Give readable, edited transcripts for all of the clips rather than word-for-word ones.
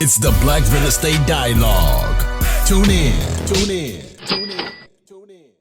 It's the Black Real Estate Dialogue. Tune in. Tune in. Tune in. Tune in.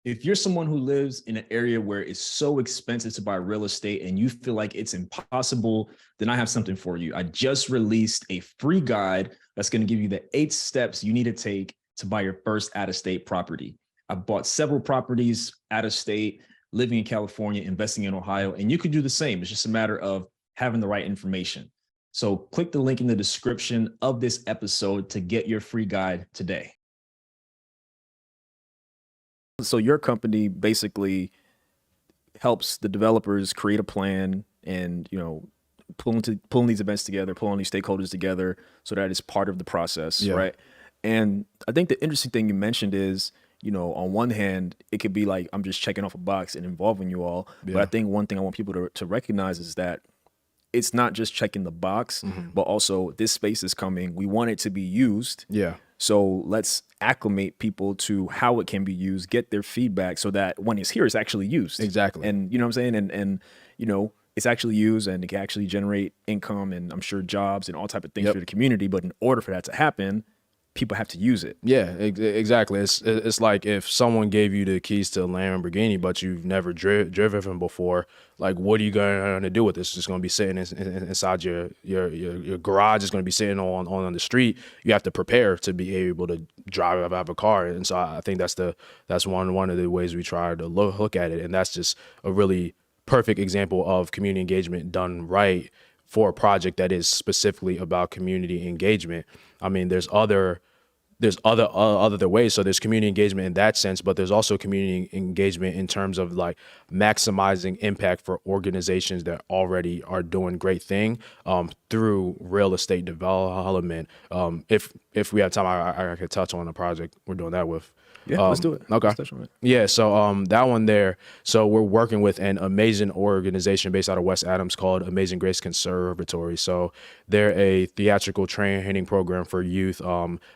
If you're someone who lives in an area where it's so expensive to buy real estate and you feel like it's impossible, then I have something for you. I just released a free guide that's going to give you the 8 steps you need to take to buy your first out-of-state property. I bought several properties out of state, living in California, investing in Ohio, and you could do the same. It's just a matter of having the right information. So click the link in the description of this episode to get your free guide today. So your company basically helps the developers create a plan and, pulling these events together, pulling these stakeholders together so that it's part of the process, right? And I think the interesting thing you mentioned is, on one hand, it could be like, I'm just checking off a box and involving you all. But I think one thing I want people to recognize is that it's not just checking the box, but also this space is coming. We want it to be used. Yeah. So let's acclimate people to how it can be used, get their feedback so that when it's here, it's actually used. Exactly. And you know what I'm saying? And it's actually used and it can actually generate income and I'm sure jobs and all type of things for the community. But in order for that to happen, people have to use it. Yeah, exactly. It's like if someone gave you the keys to a Lamborghini, but you've never driven before, like, what are you going to do with this? It's just going to be sitting inside your garage. It's going to be sitting on the street. You have to prepare to be able to drive a car. And so I think that's one of the ways we try to look at it. And that's just a really perfect example of community engagement done right for a project that is specifically about community engagement. I mean, there's other ways. So there's community engagement in that sense, but there's also community engagement in terms of like maximizing impact for organizations that already are doing great thing through real estate development. If we have time, I could touch on a project we're doing that with. Yeah, let's do it. Okay. Let's touch on it. Yeah, so that one there. So we're working with an amazing organization based out of West Adams called Amazing Grace Conservatory. So they're a theatrical training program for youth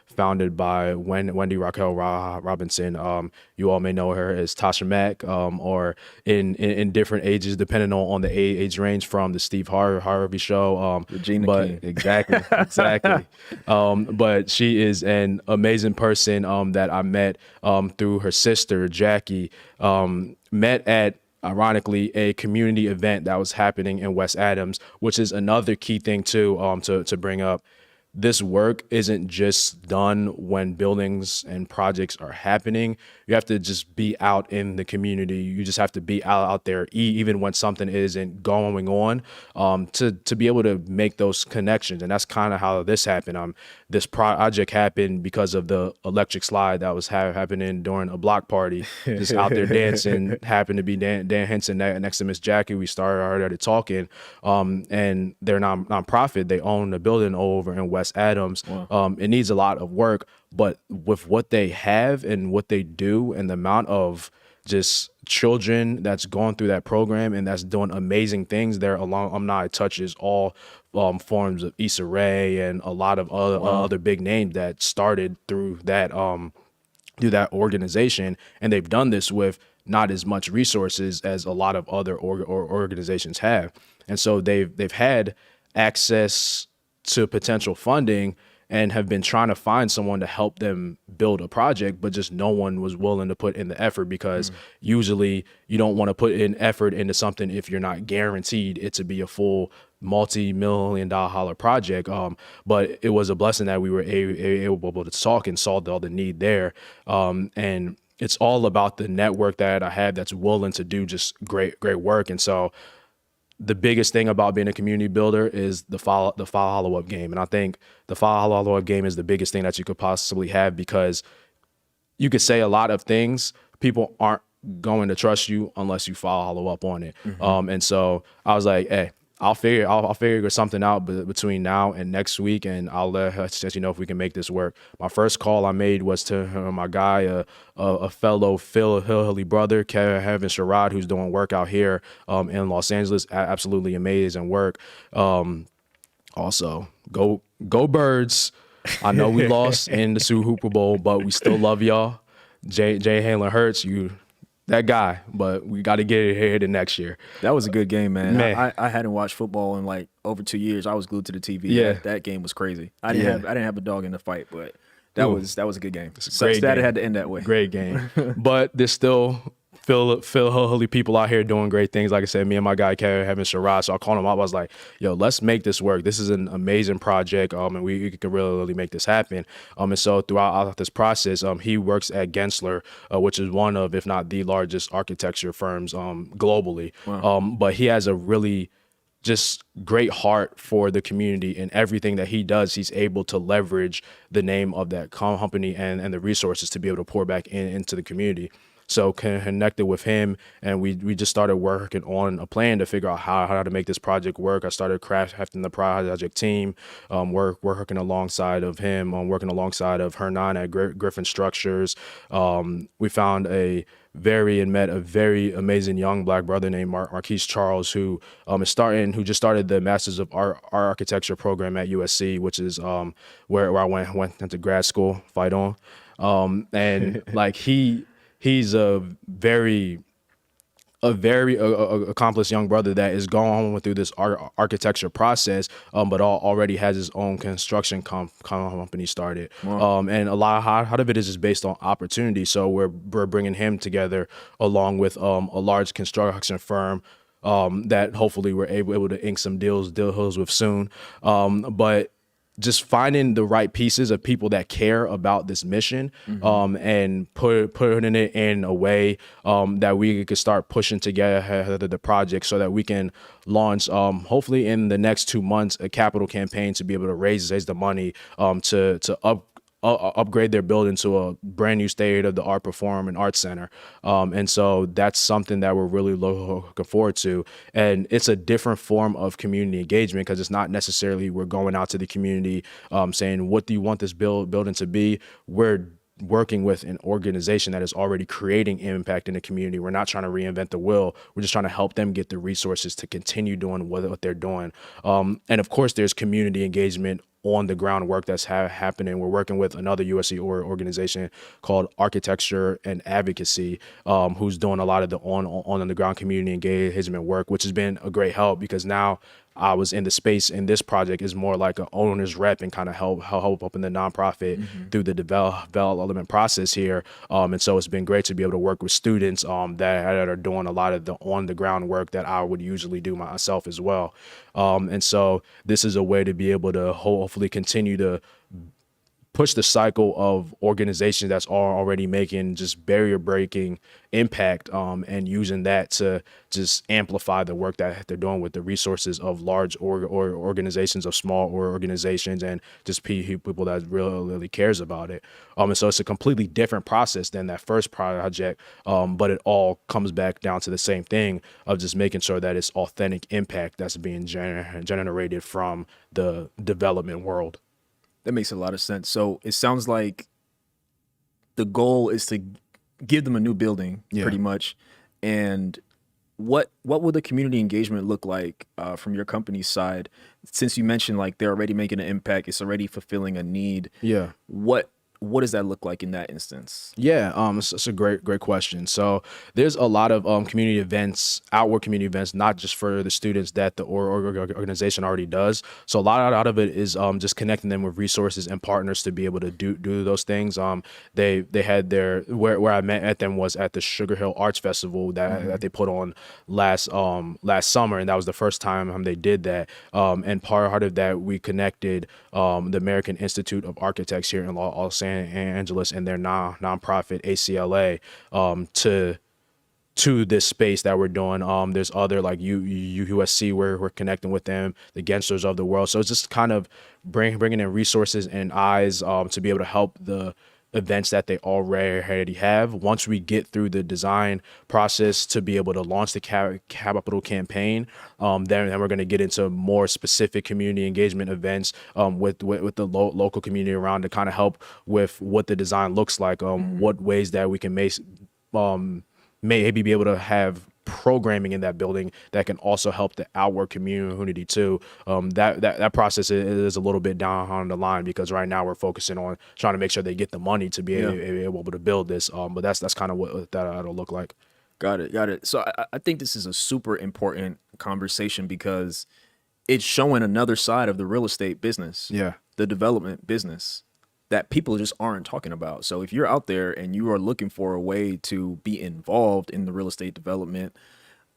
founded by Wendy Raquel Robinson. You all may know her as Tasha Mack, or in different ages, depending on the age range, from the Steve Harvey Show. Regina King. Exactly. But she is an amazing person that I met through her sister, Jackie. Met at, ironically, a community event that was happening in West Adams, which is another key thing too, to bring up. This work isn't just done when buildings and projects are happening. You have to just be out in the community. You just have to be out there, even when something isn't going on, to be able to make those connections. And that's kind of how this happened. This project happened because of the electric slide that was happening during a block party. Just out there dancing, happened to be Dan Henson next to Miss Jackie. We started talking, and they're nonprofit. They own a building over in West Adams. Wow. It needs a lot of work, but with what they have and what they do and the amount of just children that's going through that program and that's doing amazing things, their alumni touches all forms of Issa Rae and a lot of other big names that started through that organization, and they've done this with not as much resources as a lot of other organizations have, and so they've had access to potential funding and have been trying to find someone to help them build a project, but just no one was willing to put in the effort, because usually you don't want to put in effort into something if you're not guaranteed it to be a full multi-million-dollar project. But it was a blessing that we were able to talk and saw all the need there. And it's all about the network that I have that's willing to do just great work. And so the biggest thing about being a community builder is the follow-up game. And I think the follow-up game is the biggest thing that you could possibly have, because you could say a lot of things. People aren't going to trust you unless you follow up on it. And so I was like, hey, I'll figure something out between now and next week, and I'll let you know if we can make this work. My first call I made was to my guy, a fellow Philly brother, Kevin Sherrod, who's doing work out here in Los Angeles. Absolutely amazing work. Also, go Birds. I know we lost in the Super Bowl, but we still love y'all. Jay Halen Hurts, that guy, but we got to get it here the next year. That was a good game, man. Man. I hadn't watched football in like over 2 years. I was glued to the TV. Yeah. That game was crazy. I Yeah. didn't have a dog in the fight, but that Ooh. was a good game. a So great sad it game. had to end that way. Great game. But there's still Philly people out here doing great things. Like I said, me and my guy Kevin Sherrod. So I called him up. I was like, yo, let's make this work. This is an amazing project. And we could really make this happen. And so throughout this process, he works at Gensler, which is one of, if not the largest architecture firms globally. Wow. But he has a really just great heart for the community, and everything that he does, he's able to leverage the name of that company and the resources to be able to pour back into the community. So connected with him, and we just started working on a plan to figure out how to make this project work. I started crafting the project team, working alongside of him, working alongside of Hernan at Griffin Structures. We found met a very amazing young black brother named Marquise Charles, who just started the Masters of Architecture program at USC, which is where I went into grad school, fight on, and like he's a very accomplished young brother that is going through this architecture process, but already has his own construction company started. Wow. And a lot of it is just based on opportunity. So we're bringing him together along with a large construction firm that hopefully we're able to ink some deals with soon. But just finding the right pieces of people that care about this mission, and putting it in a way that we could start pushing together the project so that we can launch, hopefully in the next 2 months, a capital campaign to be able to raise the money to upgrade their building to a brand new state-of-the-art performing arts center. And so that's something that we're really looking forward to. And it's a different form of community engagement, because it's not necessarily we're going out to the community saying, what do you want this building to be? We're working with an organization that is already creating impact in the community. We're not trying to reinvent the wheel. We're just trying to help them get the resources to continue doing what they're doing. And of course, there's community engagement on the ground work that's happening. We're working with another USC organization called Architecture and Advocacy, who's doing a lot of the on the ground community engagement work, which has been a great help, because now I was in the space, and this project is more like an owner's rep and kind of help up in the nonprofit through the development process here. And so it's been great to be able to work with students that are doing a lot of the on the ground work that I would usually do myself as well. And so this is a way to be able to hopefully continue to push the cycle of organizations that's already making just barrier breaking impact, and using that to just amplify the work that they're doing with the resources of large organizations, of small organizations, and just people that really cares about it. And so it's a completely different process than that first project, but it all comes back down to the same thing of just making sure that it's authentic impact that's being generated from the development world. That makes a lot of sense. So it sounds like the goal is to give them a new building, pretty much. And what will the community engagement look like from your company's side? Since you mentioned like they're already making an impact, it's already fulfilling a need. Yeah. What does that look like in that instance? Yeah, it's a great question. So there's a lot of community events, outward community events, not just for the students that the organization already does. So a lot of it is just connecting them with resources and partners to be able to do those things. They had where I met them was at the Sugar Hill Arts Festival that they put on last summer, and that was the first time they did that. And part of that, we connected the American Institute of Architects here in Los Angeles and their nonprofit ACLA to this space that we're doing. There's other like USC where we're connecting with them, the Genslers of the world. So it's just kind of bringing in resources and eyes to be able to help the events that they already have. Once we get through the design process to be able to launch the capital campaign, then we're going to get into more specific community engagement events with the local community around to kind of help with what the design looks like, what ways that we can maybe be able to have programming in that building that can also help the outward community too. That process is a little bit down on the line, because right now we're focusing on trying to make sure they get the money to be able to build this. But that's kind of what that'll look like. Got it. So I think this is a super important conversation because it's showing another side of the real estate business, the development business that people just aren't talking about. So if you're out there and you are looking for a way to be involved in the real estate development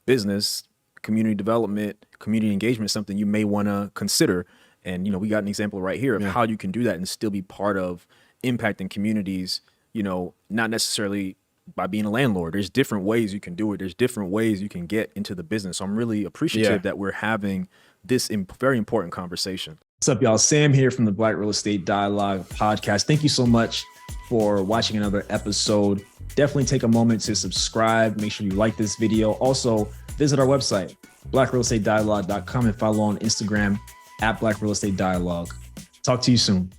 business, community development, community engagement, something you may want to consider. And, you know, we got an example right here of how you can do that and still be part of impacting communities, you know, not necessarily by being a landlord. There's different ways you can do it. There's different ways you can get into the business. So I'm really appreciative that we're having this very important conversation. What's up, y'all? Sam here from the Black Real Estate Dialogue podcast. Thank you so much for watching another episode. Definitely take a moment to subscribe. Make sure you like this video. Also, visit our website, blackrealestatedialogue.com, and follow on Instagram @Black Real Estate Dialogue. Talk to you soon.